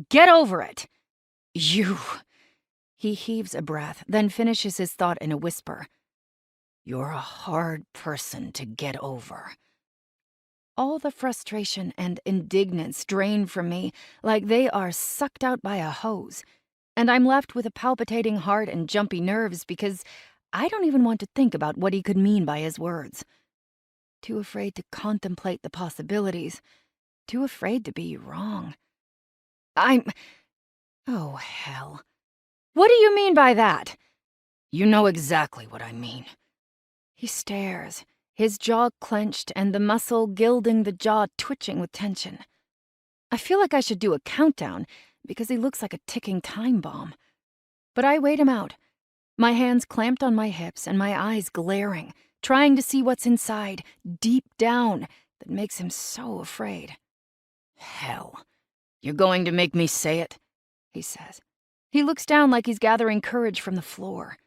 Get over it. You. He heaves a breath, then finishes his thought in a whisper. You're a hard person to get over. All the frustration and indignance drain from me like they are sucked out by a hose, and I'm left with a palpitating heart and jumpy nerves because I don't even want to think about what he could mean by his words. Too afraid to contemplate the possibilities, too afraid to be wrong. Oh, hell. What do you mean by that? You know exactly what I mean. He stares, his jaw clenched and the muscle gilding the jaw twitching with tension. I feel like I should do a countdown because he looks like a ticking time bomb. But I wait him out, my hands clamped on my hips and my eyes glaring, trying to see what's inside, deep down, that makes him so afraid. Hell, you're going to make me say it? He says. He looks down like he's gathering courage from the floor.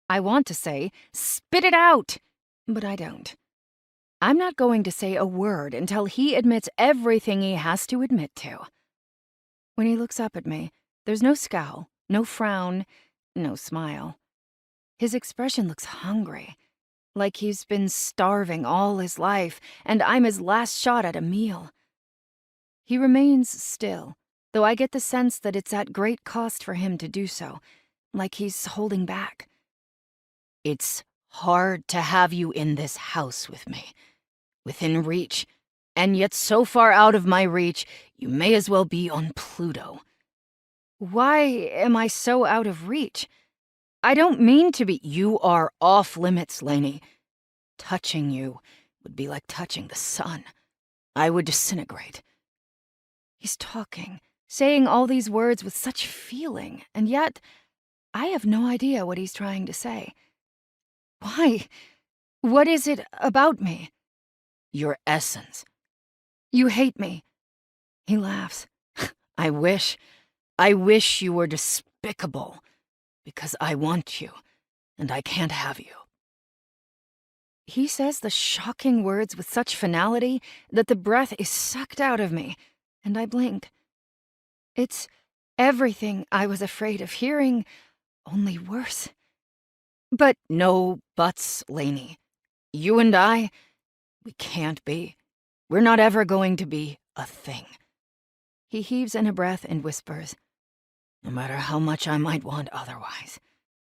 I want to say, spit it out, but I don't. I'm not going to say a word until he admits everything he has to admit to. When he looks up at me, there's no scowl, no frown, no smile. His expression looks hungry, like he's been starving all his life, and I'm his last shot at a meal. He remains still, though I get the sense that it's at great cost for him to do so, like he's holding back. It's hard to have you in this house with me, within reach, and yet so far out of my reach, you may as well be on Pluto. Why am I so out of reach? I don't mean to be. You are off limits, Lainey. Touching you would be like touching the sun. I would disintegrate. He's talking, saying all these words with such feeling, and yet I have no idea what he's trying to say. Why? What is it about me? Your essence. You hate me. He laughs. I wish you were despicable, because I want you, and I can't have you. He says the shocking words with such finality that the breath is sucked out of me, and I blink. It's everything I was afraid of hearing, only worse. But no buts, Lainey. You and I, we can't be. We're not ever going to be a thing. He heaves in a breath and whispers, no matter how much I might want otherwise.